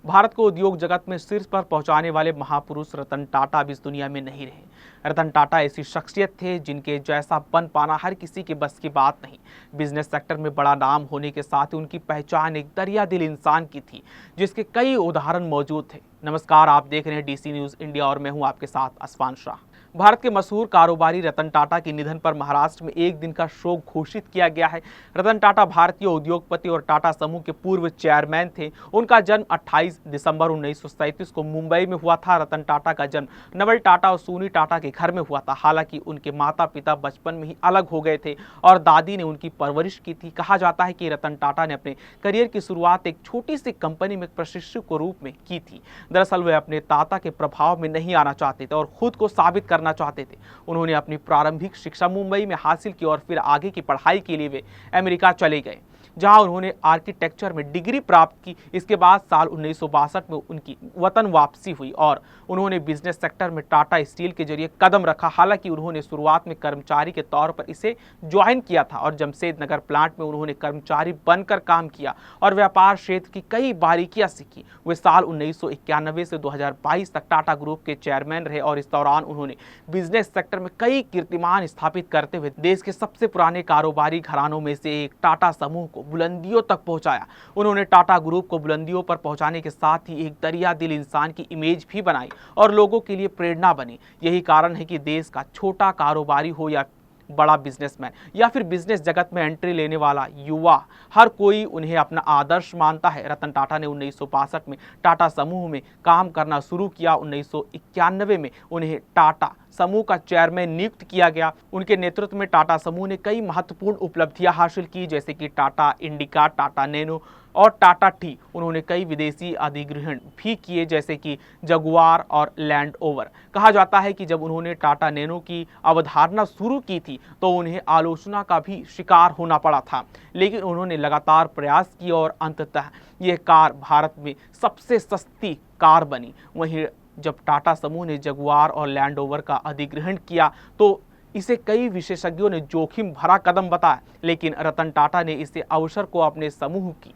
भारत को उद्योग जगत में शीर्ष पर पहुंचाने वाले महापुरुष रतन टाटा अब इस दुनिया में नहीं रहे। रतन टाटा ऐसी शख्सियत थे जिनके जैसा बन पाना हर किसी के बस की बात नहीं। बिजनेस सेक्टर में बड़ा नाम होने के साथ ही उनकी पहचान एक दरिया दिल इंसान की थी, जिसके कई उदाहरण मौजूद थे। नमस्कार, आप देख रहे हैं डीसी न्यूज इंडिया और मैं हूं आपके साथ असफान शाह। भारत के मशहूर कारोबारी रतन टाटा के निधन पर महाराष्ट्र में एक दिन का शोक घोषित किया गया है। रतन टाटा भारतीय उद्योगपति और टाटा समूह के पूर्व चेयरमैन थे। उनका जन्म 28 दिसंबर 1937 को मुंबई में हुआ था। रतन टाटा का जन्म नवल टाटा और सूनी टाटा के घर में हुआ था। हालांकि उनके माता पिता बचपन में ही अलग हो गए थे और दादी ने उनकी परवरिश की थी। कहा जाता है कि रतन टाटा ने अपने करियर की शुरुआत एक छोटी सी कंपनी में प्रशिक्षु के रूप में की थी। दरअसल वे अपने ताता के प्रभाव में नहीं आना चाहते थे और खुद को साबित करना चाहते थे। उन्होंने अपनी प्रारंभिक शिक्षा मुंबई में हासिल की और फिर आगे की पढ़ाई के लिए वे अमेरिका चले गए, जहां उन्होंने आर्किटेक्चर में डिग्री प्राप्त की। इसके बाद साल 1962 में उनकी वतन वापसी हुई और उन्होंने बिजनेस सेक्टर में टाटा स्टील के जरिए कदम रखा। हालांकि उन्होंने शुरुआत में कर्मचारी के तौर पर इसे ज्वाइन किया था और जमशेद नगर प्लांट में उन्होंने कर्मचारी बनकर काम किया और व्यापार क्षेत्र की कई बारीकियां सीखी। वे साल 1991 से 2022 तक टाटा ग्रुप के चेयरमैन रहे और इस दौरान उन्होंने बिजनेस सेक्टर में कई कीर्तिमान स्थापित करते हुए देश के सबसे पुराने कारोबारी घरानों में से एक टाटा समूह को बुलंदियों तक पहुंचाया। उन्होंने टाटा ग्रुप को बुलंदियों पर पहुंचाने के साथ ही एक दरिया दिल इंसान की इमेज भी बनाई और लोगों के लिए प्रेरणा बनी। यही कारण है कि देश का छोटा कारोबारी हो या बड़ा बिजनेसमैन या फिर बिजनेस जगत में एंट्री लेने वाला युवा, हर कोई उन्हें अपना आदर्श मानता है। रतन टाटा ने 1962 में टाटा समूह में काम करना शुरू किया। 1991 में उन्हें टाटा समूह का चेयरमैन नियुक्त किया गया। उनके नेतृत्व में टाटा समूह ने कई महत्वपूर्ण उपलब्धियां हासिल की, जैसे कि टाटा इंडिका, टाटा नैनो और टाटा टी। उन्होंने कई विदेशी अधिग्रहण भी किए, जैसे कि जगुआर और लैंड ओवर। कहा जाता है कि जब उन्होंने टाटा नैनो की अवधारणा शुरू की थी तो उन्हें आलोचना का भी शिकार होना पड़ा था, लेकिन उन्होंने लगातार प्रयास किए और अंततः यह कार भारत में सबसे सस्ती कार बनी। वहीं जब टाटा समूह ने जगुआर और लैंड ओवर का अधिग्रहण किया तो इसे कई विशेषज्ञों ने जोखिम भरा कदम बताया, लेकिन रतन टाटा ने इसे अवसर को अपने समूह की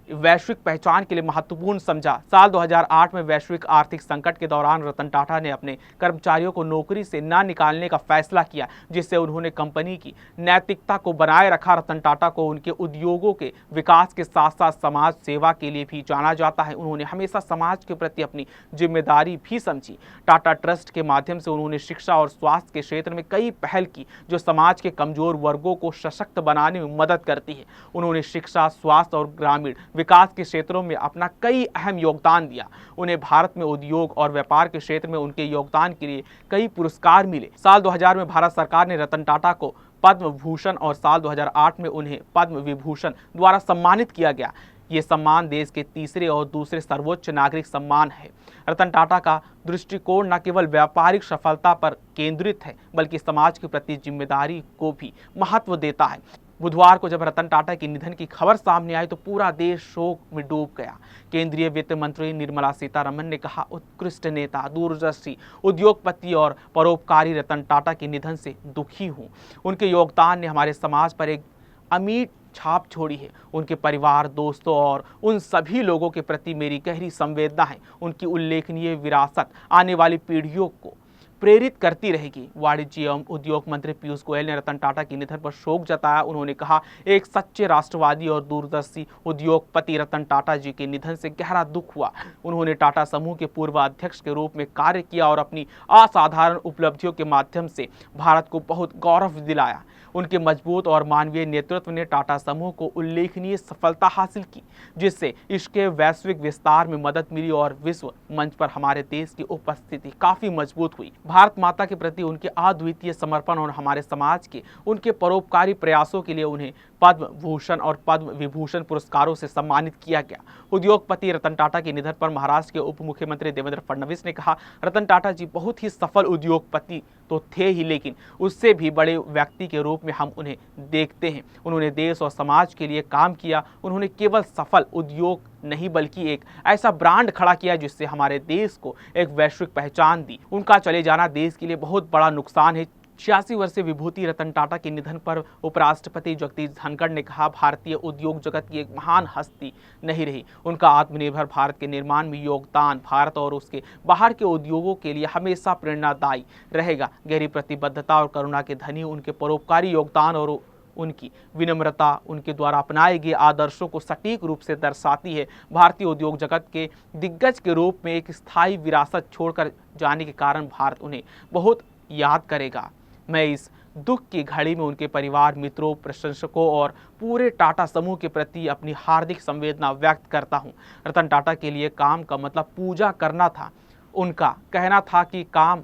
वैश्विक पहचान के लिए महत्वपूर्ण समझा। साल 2008 में वैश्विक आर्थिक संकट के दौरान रतन टाटा ने अपने कर्मचारियों को नौकरी से न निकालने का फैसला किया, जिससे उन्होंने कंपनी की नैतिकता को बनाए रखा। रतन टाटा को उनके उद्योगों के विकास के साथ साथ समाज सेवा के लिए भी जाना जाता है। उन्होंने हमेशा समाज के प्रति अपनी जिम्मेदारी भी समझी। टाटा ट्रस्ट के माध्यम से उन्होंने शिक्षा और स्वास्थ्य के क्षेत्र में कई पहल की, जो समाज के कमजोर वर्गों को सशक्त बनाने में मदद करती है। उन्होंने शिक्षा, स्वास्थ्य और ग्रामीण विकास के क्षेत्रों में अपना कई अहम योगदान दिया। उन्हें भारत में उद्योग और व्यापार के क्षेत्र में उनके योगदान के लिए कई पुरस्कार मिले। साल 2000 में भारत सरकार ने रतन टाटा को पद्म भूषण और साल 2008 में उन्हें पद्म विभूषण द्वारा सम्मानित किया गया। ये सम्मान देश के तीसरे और दूसरे सर्वोच्च नागरिक सम्मान है। रतन टाटा का दृष्टिकोण न केवल व्यापारिक सफलता पर केंद्रित है, बल्कि समाज के प्रति जिम्मेदारी को भी महत्व देता है। बुधवार को जब रतन टाटा के निधन की खबर सामने आई तो पूरा देश शोक में डूब गया। केंद्रीय वित्त मंत्री निर्मला सीतारमण ने कहा, उत्कृष्ट नेता, दूरदर्शी, उद्योगपति और परोपकारी रतन टाटा के निधन से दुखी हूँ। उनके योगदान ने हमारे समाज पर एक अमिट छाप छोड़ी है। उनके परिवार, दोस्तों और उन सभी लोगों के प्रति मेरी गहरी संवेदना है। उनकी उल्लेखनीय विरासत आने वाली पीढ़ियों को प्रेरित करती रहेगी। वाणिज्य एवं उद्योग मंत्री पीयूष गोयल ने रतन टाटा के निधन पर शोक जताया। उन्होंने कहा, एक सच्चे राष्ट्रवादी और दूरदर्शी उद्योगपति रतन टाटा जी के निधन से गहरा दुख हुआ। उन्होंने टाटा समूह के पूर्व अध्यक्ष के रूप में कार्य किया और अपनी असाधारण उपलब्धियों के माध्यम से भारत को बहुत गौरव दिलाया। उनके मजबूत और मानवीय नेतृत्व ने टाटा समूह को उल्लेखनीय सफलता हासिल की, जिससे इसके वैश्विक विस्तार में मदद मिली और विश्व मंच पर हमारे देश की उपस्थिति काफी मजबूत हुई। भारत माता के प्रति उनके अद्वितीय समर्पण और हमारे समाज के उनके परोपकारी प्रयासों के लिए उन्हें पद्म भूषण और पद्म विभूषण पुरस्कारों से सम्मानित किया गया। उद्योगपति रतन टाटा के निधन पर महाराष्ट्र के उप मुख्यमंत्री देवेंद्र फडणवीस ने कहा, रतन टाटा जी बहुत ही सफल उद्योगपति तो थे ही, लेकिन उससे भी बड़े व्यक्ति के रूप में हम उन्हें देखते हैं। उन्होंने देश और समाज के लिए काम किया। उन्होंने केवल सफल उद्योग नहीं बल्कि एक ऐसा ब्रांड खड़ा किया जिससे हमारे देश को एक वैश्विक पहचान दी। उनका चले जाना देश के लिए बहुत बड़ा नुकसान है, 86 वर्षीय विभूति रतन टाटा के निधन पर उपराष्ट्रपति जगदीप धनखड़ ने कहा, भारतीय उद्योग जगत की एक महान हस्ती नहीं रही। उनका आत्मनिर्भर भारत के निर्माण में योगदान भारत और उसके बाहर के उद्योगों के लिए हमेशा प्रेरणादायी रहेगा। गहरी प्रतिबद्धता और करुणा के धनी उनके परोपकारी योगदान और उनकी विनम्रता उनके द्वारा अपनाए गए आदर्शों को सटीक रूप से दर्शाती है। भारतीय उद्योग जगत के दिग्गज के रूप में एक स्थायी विरासत छोड़कर जाने के कारण भारत उन्हें बहुत याद करेगा। मैं इस दुख की घड़ी में उनके परिवार, मित्रों, प्रशंसकों और पूरे टाटा समूह के प्रति अपनी हार्दिक संवेदना व्यक्त करता हूं। रतन टाटा के लिए काम का मतलब पूजा करना था। उनका कहना था कि काम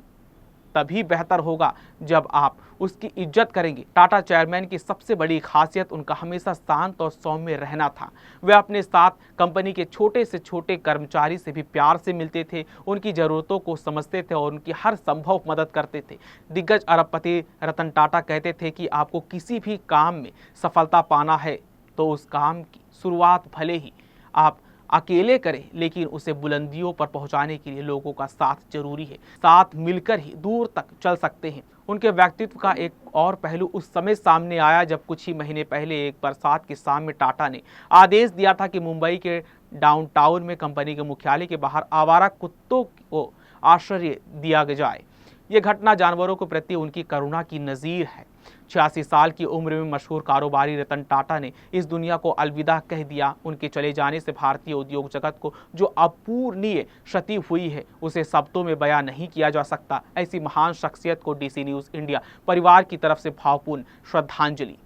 तभी बेहतर होगा जब आप उसकी इज्जत करेंगे। टाटा चेयरमैन की सबसे बड़ी खासियत उनका हमेशा शांत और सौम्य रहना था। वे अपने साथ कंपनी के छोटे से छोटे कर्मचारी से भी प्यार से मिलते थे, उनकी ज़रूरतों को समझते थे और उनकी हर संभव मदद करते थे। दिग्गज अरबपति रतन टाटा कहते थे कि आपको किसी भी काम में सफलता पाना है तो उस काम की शुरुआत भले ही आप अकेले करें, लेकिन उसे बुलंदियों पर पहुंचाने के लिए लोगों का साथ जरूरी है। साथ मिलकर ही दूर तक चल सकते हैं। उनके व्यक्तित्व का एक और पहलू उस समय सामने आया जब कुछ ही महीने पहले एक बरसात की शाम में टाटा ने आदेश दिया था कि मुंबई के डाउनटाउन में कंपनी के मुख्यालय के बाहर आवारा कुत्तों को आश्रय दिया जाए। ये घटना जानवरों के प्रति उनकी करुणा की नज़ीर है। 86 साल की उम्र में मशहूर कारोबारी रतन टाटा ने इस दुनिया को अलविदा कह दिया। उनके चले जाने से भारतीय उद्योग जगत को जो अपूरणीय क्षति हुई है उसे शब्दों में बयां नहीं किया जा सकता। ऐसी महान शख्सियत को DC न्यूज़ इंडिया परिवार की तरफ से भावपूर्ण श्रद्धांजलि।